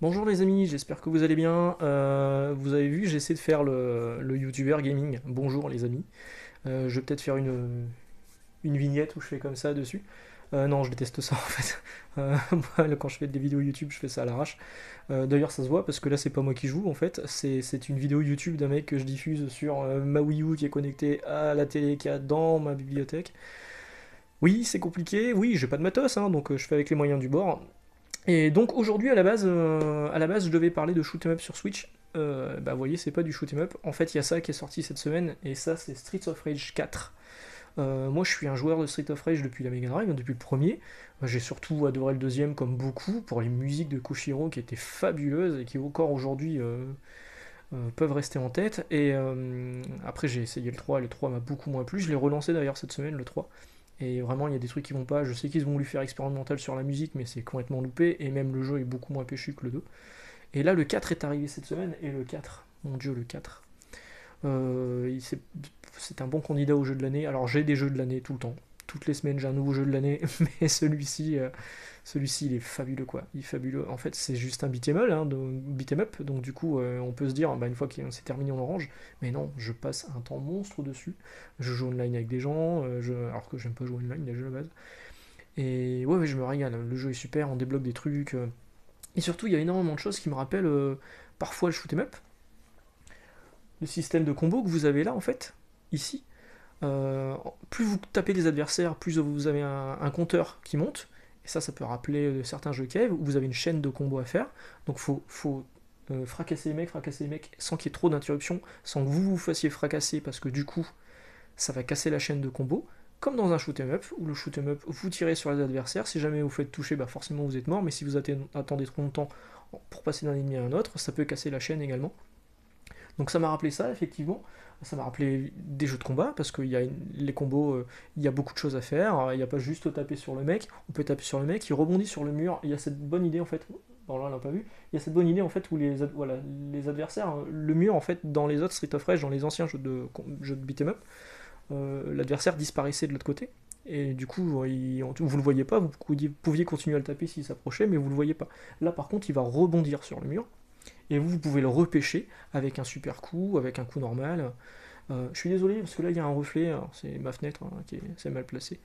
Bonjour les amis, j'espère que vous allez bien. Vous avez vu, j'essaie de faire le YouTuber gaming. Bonjour les amis. Je vais peut-être faire une vignette où je fais comme ça dessus. Non, je déteste ça en fait. Moi, quand je fais des vidéos YouTube, je fais ça à l'arrache. D'ailleurs, ça se voit parce que là, c'est pas moi qui joue en fait. C'est une vidéo YouTube d'un mec que je diffuse sur ma Wii U qui est connectée à la télé qu'il y a dans ma bibliothèque. Oui, c'est compliqué. Oui, j'ai pas de matos, hein, donc je fais avec les moyens du bord. Et donc aujourd'hui à la base je devais parler de shoot 'em up sur Switch. Bah vous voyez c'est pas du shoot 'em up. En fait il y a ça qui est sorti cette semaine et ça c'est Streets of Rage 4. Moi je suis un joueur de Street of Rage depuis la Mega Drive, depuis le premier. J'ai surtout adoré le deuxième comme beaucoup pour les musiques de Koshiro qui étaient fabuleuses et qui encore aujourd'hui peuvent rester en tête. Et après j'ai essayé le 3 et le 3 m'a beaucoup moins plu. Je l'ai relancé d'ailleurs cette semaine le 3. Et vraiment, il y a des trucs qui vont pas. Je sais qu'ils ont voulu faire expérimental sur la musique, mais c'est complètement loupé. Et même le jeu est beaucoup moins péchu que le 2. Et là, le 4 est arrivé cette semaine. Et le 4, mon dieu, le 4. C'est un bon candidat au jeu de l'année. Alors, j'ai des jeux de l'année tout le temps. Toutes les semaines, j'ai un nouveau jeu de l'année. Mais celui-ci, il est fabuleux, quoi. Il est fabuleux. En fait, c'est juste un beat'em up, hein, beat'em up. Donc, du coup, on peut se dire, bah, une fois qu'il s'est terminé, on orange. Mais non, je passe un temps monstre dessus. Je joue online avec des gens, alors que j'aime pas jouer online déjà à la base. Et ouais, ouais, je me régale. Le jeu est super, on débloque des trucs. Et surtout, il y a énormément de choses qui me rappellent parfois le shoot'em up. Le système de combo que vous avez là, en fait, ici. Euh, Plus vous tapez des adversaires, plus vous avez un compteur qui monte. Et ça peut rappeler certains jeux cave où vous avez une chaîne de combos à faire. Donc faut fracasser les mecs sans qu'il y ait trop d'interruptions, sans que vous vous fassiez fracasser parce que du coup ça va casser la chaîne de combos. Comme dans un shoot'em up, où le shoot'em up, vous tirez sur les adversaires, si jamais vous faites toucher, bah forcément vous êtes mort, mais si vous attendez trop longtemps pour passer d'un ennemi à un autre, ça peut casser la chaîne également. Donc ça m'a rappelé ça, effectivement. Ça m'a rappelé des jeux de combat, parce qu'il y a les combos, il y a beaucoup de choses à faire. Il n'y a pas juste taper sur le mec, on peut taper sur le mec, il rebondit sur le mur. Il y a cette bonne idée, en fait, bon là on l'a pas vu, il y a cette bonne idée, en fait, où voilà, les adversaires, le mur, en fait, dans les autres Street of Rage, dans les anciens jeux de beat'em up, l'adversaire disparaissait de l'autre côté. Et du coup, vous le voyez pas, vous pouviez continuer à le taper s'il s'approchait, mais vous le voyez pas. Là, par contre, il va rebondir sur le mur, et vous pouvez le repêcher avec un super coup, avec un coup normal. Je suis désolé, parce que là, il y a un reflet, c'est ma fenêtre hein, qui est mal placée.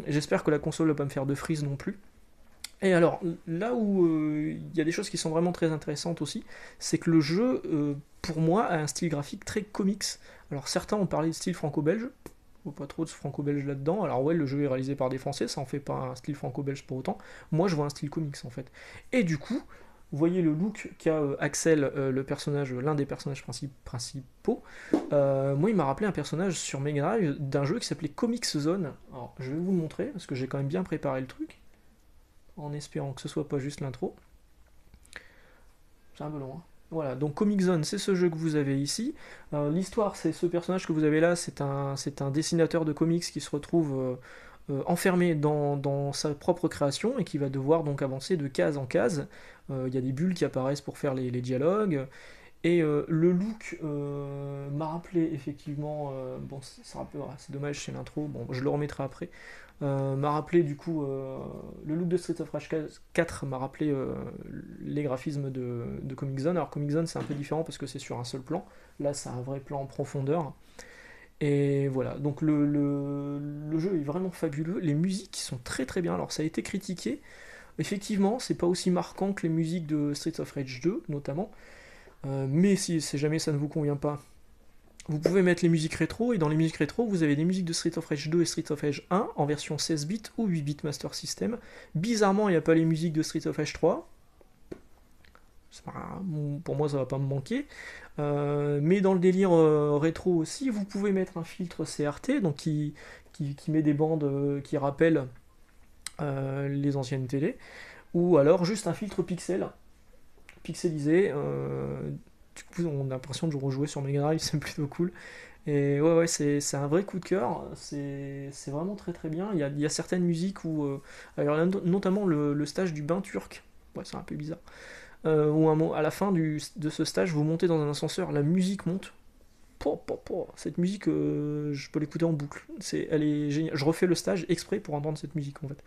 J'espère que la console ne va pas me faire de freeze non plus. Et alors, là où il y a des choses qui sont vraiment très intéressantes aussi, c'est que le jeu, pour moi, a un style graphique très comics. Alors certains ont parlé de style franco-belge, pas trop de franco-belge là-dedans. Alors ouais, le jeu est réalisé par des Français, ça en fait pas un style franco-belge pour autant. Moi, je vois un style comics en fait. Et du coup, vous voyez le look qu'a Axel, le personnage, l'un des personnages principaux. Moi, il m'a rappelé un personnage sur Mega Drive d'un jeu qui s'appelait Comics Zone. Alors, je vais vous le montrer parce que j'ai quand même bien préparé le truc en espérant que ce soit pas juste l'intro. C'est un peu long. Hein. Voilà, donc Comic Zone, c'est ce jeu que vous avez ici. L'histoire, c'est ce personnage que vous avez là, c'est un dessinateur de comics qui se retrouve enfermé dans sa propre création et qui va devoir donc avancer de case en case. Il y a des bulles qui apparaissent pour faire les dialogues. Et le look m'a rappelé effectivement, bon c'est dommage c'est l'intro, bon je le remettrai après, m'a rappelé du coup, le look de Street of Rage 4 m'a rappelé les graphismes de Comic Zone. Alors Comic Zone c'est un peu différent parce que c'est sur un seul plan, là c'est un vrai plan en profondeur. Et voilà, donc le jeu est vraiment fabuleux, les musiques sont très très bien, alors ça a été critiqué, effectivement c'est pas aussi marquant que les musiques de Street of Rage 2 notamment, mais si jamais ça ne vous convient pas, vous pouvez mettre les musiques rétro, et dans les musiques rétro, vous avez des musiques de Street of Rage 2 et Street of Rage 1 en version 16 bits ou 8 bits Master System. Bizarrement, il n'y a pas les musiques de Street of Rage 3. Pour moi, ça va pas me manquer. Mais dans le délire rétro aussi, vous pouvez mettre un filtre CRT, donc qui met des bandes qui rappellent les anciennes télé, ou alors juste un filtre pixelisé. Du coup, on a l'impression de rejouer sur Mega Drive, c'est plutôt cool. Et ouais, ouais, c'est un vrai coup de cœur. C'est vraiment très très bien. Il y a certaines musiques où. Alors, notamment le stage du bain turc. Ouais, c'est un peu bizarre. Où à la fin de ce stage, vous montez dans un ascenseur, la musique monte. Cette musique, je peux l'écouter en boucle. Elle est géniale. Je refais le stage exprès pour entendre cette musique en fait.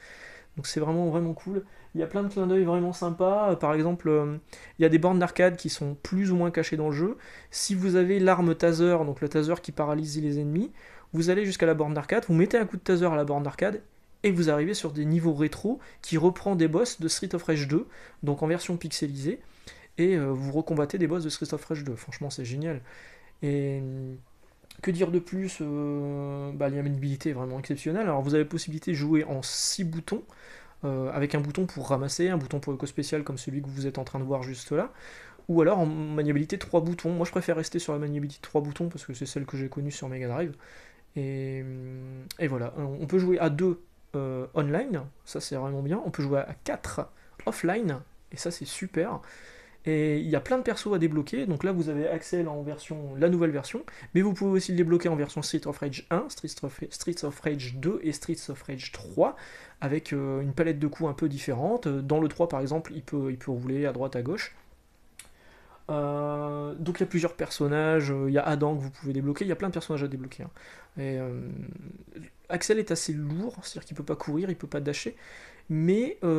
Donc c'est vraiment vraiment cool. Il y a plein de clins d'œil vraiment sympas. Par exemple, il y a des bornes d'arcade qui sont plus ou moins cachées dans le jeu. Si vous avez l'arme taser, donc le taser qui paralyse les ennemis, vous allez jusqu'à la borne d'arcade, vous mettez un coup de taser à la borne d'arcade et vous arrivez sur des niveaux rétro qui reprend des boss de Street of Rage 2, donc en version pixelisée, et vous recombattez des boss de Street of Rage 2. Franchement, c'est génial. Et que dire de plus, la maniabilité est vraiment exceptionnelle. Alors vous avez la possibilité de jouer en 6 boutons, avec un bouton pour ramasser, un bouton pour éco spécial comme celui que vous êtes en train de voir juste là, ou alors en maniabilité 3 boutons. Moi je préfère rester sur la maniabilité 3 boutons parce que c'est celle que j'ai connue sur Mega Drive. Et voilà, on peut jouer à 2 online, ça c'est vraiment bien. On peut jouer à 4 offline, et ça c'est super. Et il y a plein de persos à débloquer, donc là vous avez Axel en version, la nouvelle version, mais vous pouvez aussi le débloquer en version Street of Rage 1, Streets of Rage 2 et Streets of Rage 3, avec une palette de coups un peu différente. Dans le 3 par exemple, il peut rouler à droite à gauche. Donc il y a plusieurs personnages, il y a Adam que vous pouvez débloquer, il y a plein de personnages à débloquer, hein. Et, Axel est assez lourd, c'est-à-dire qu'il peut pas courir, il peut pas dasher, mais au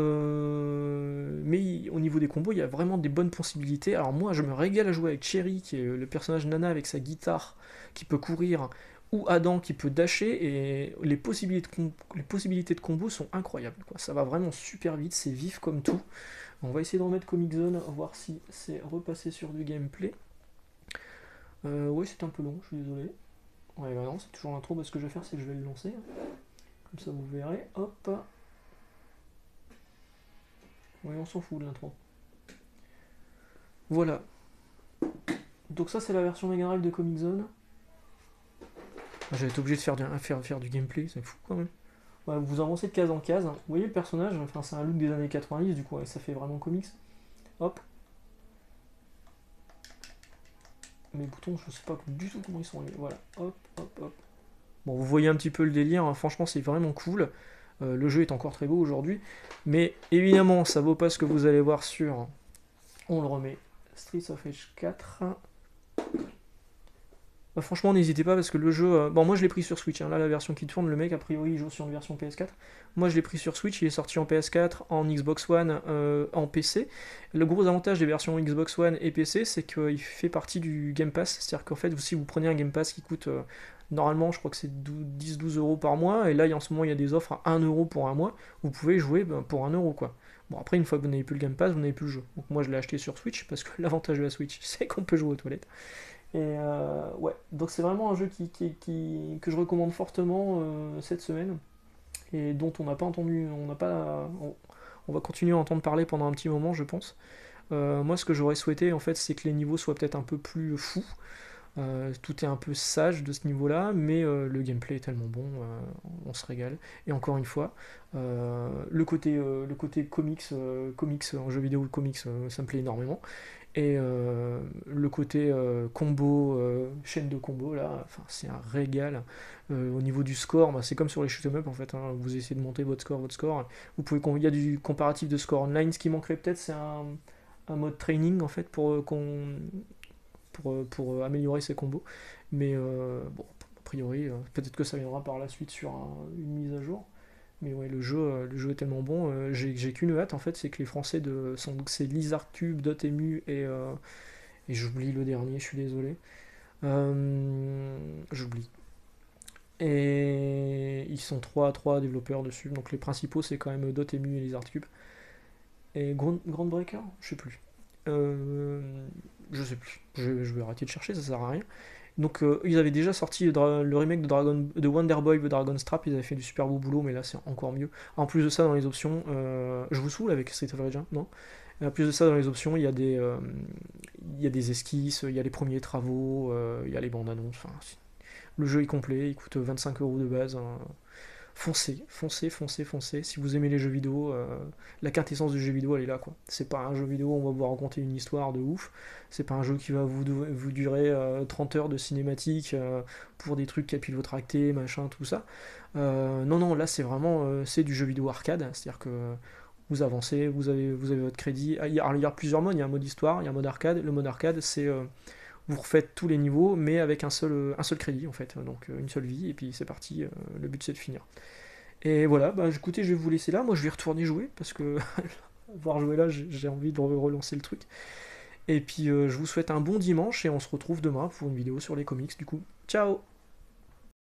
niveau des combos, il y a vraiment des bonnes possibilités. Alors moi, je me régale à jouer avec Cherry, qui est le personnage Nana avec sa guitare, qui peut courir, ou Adam qui peut dasher, et les possibilités de combo sont incroyables, quoi. Ça va vraiment super vite, c'est vif comme tout. On va essayer de remettre Comic Zone, voir si c'est repassé sur du gameplay. Oui, c'est un peu long, je suis désolé. Ouais, bah non, c'est toujours l'intro, parce que je vais faire, c'est que je vais le lancer. Comme ça, vous verrez. Hop. Oui, on s'en fout de l'intro. Voilà. Donc ça, c'est la version Mega Drive de Comic Zone. Ah, j'avais été obligé de faire du gameplay, c'est fou quand même. Ouais, vous avancez de case en case. Vous voyez le personnage, enfin, c'est un look des années 90, du coup, ouais, ça fait vraiment comics. Hop. Mes boutons, je sais pas du tout comment ils sont. Voilà. Hop, hop, hop. Bon, vous voyez un petit peu le délire, hein. Franchement, c'est vraiment cool. Le jeu est encore très beau aujourd'hui. Mais évidemment, ça vaut pas ce que vous allez voir sur... On le remet. Streets of Rage 4. Bah, franchement, n'hésitez pas parce que le jeu. Bon, moi je l'ai pris sur Switch, hein. Là, la version qui tourne, le mec a priori il joue sur une version PS4. Moi je l'ai pris sur Switch, il est sorti en PS4, en Xbox One, en PC. Le gros avantage des versions Xbox One et PC, c'est qu'il fait partie du Game Pass. C'est-à-dire qu'en fait, si vous prenez un Game Pass qui coûte. Normalement, je crois que c'est 10-12 euros par mois, et là en ce moment il y a des offres à 1 euro pour un mois, vous pouvez jouer pour 1 euro quoi. Bon, après, une fois que vous n'avez plus le Game Pass, vous n'avez plus le jeu. Donc moi je l'ai acheté sur Switch parce que l'avantage de la Switch, c'est qu'on peut jouer aux toilettes. Et ouais, donc c'est vraiment un jeu que je recommande fortement cette semaine et dont on n'a pas entendu, on va continuer à entendre parler pendant un petit moment, je pense. Moi, ce que j'aurais souhaité, en fait, c'est que les niveaux soient peut-être un peu plus fous. Tout est un peu sage de ce niveau-là, mais le gameplay est tellement bon, on se régale. Et encore une fois, le côté comics en jeu vidéo, comics, ça me plaît énormément. Et le côté combo, chaîne de combo, là, enfin, c'est un régal. Au niveau du score, bah, c'est comme sur les shoot'em up en fait, hein. Vous essayez de monter votre score, votre score. Il y a du comparatif de score online. Ce qui manquerait peut-être, c'est un mode training en fait pour améliorer ses combos. Mais bon, a priori, peut-être que ça viendra par la suite sur une mise à jour. Mais ouais, le jeu est tellement bon. J'ai qu'une hâte en fait, c'est que les Français donc c'est Lizardcube, Dotemu et j'oublie le dernier, je suis désolé. J'oublie. Et ils sont trois développeurs dessus. Donc les principaux c'est quand même Dotemu et Lizardcube. Et Groundbreaker, je sais plus. Je sais plus. Je vais arrêter de chercher, ça sert à rien. Donc ils avaient déjà sorti le remake de Wonder Boy The Dragon Strap, ils avaient fait du super beau boulot, mais là c'est encore mieux. En plus de ça, dans les options, je vous saoule avec Street of Rage 1, non? En plus de ça, dans les options, il y a des esquisses, il y a les premiers travaux, il y a les bandes annonces. Enfin, le jeu est complet, il coûte 25 euros de base, hein. Foncez, foncez, foncez, foncez. Si vous aimez les jeux vidéo, la quintessence du jeu vidéo, elle est là, quoi. C'est pas un jeu vidéo où on va vous raconter une histoire de ouf. C'est pas un jeu qui va vous durer 30 heures de cinématique pour des trucs capillotractés, machin, tout ça. Non, non, là, c'est vraiment c'est du jeu vidéo arcade. C'est-à-dire que vous avancez, vous avez votre crédit. Alors, il y a plusieurs modes. Il y a un mode histoire, il y a un mode arcade. Le mode arcade, c'est vous refaites tous les niveaux, mais avec un seul crédit en fait, donc une seule vie, et puis c'est parti, le but c'est de finir. Et voilà, bah écoutez, je vais vous laisser là. Moi, je vais retourner jouer parce que voir jouer là, j'ai envie de relancer le truc. Et puis, je vous souhaite un bon dimanche et on se retrouve demain pour une vidéo sur les comics du coup. Ciao!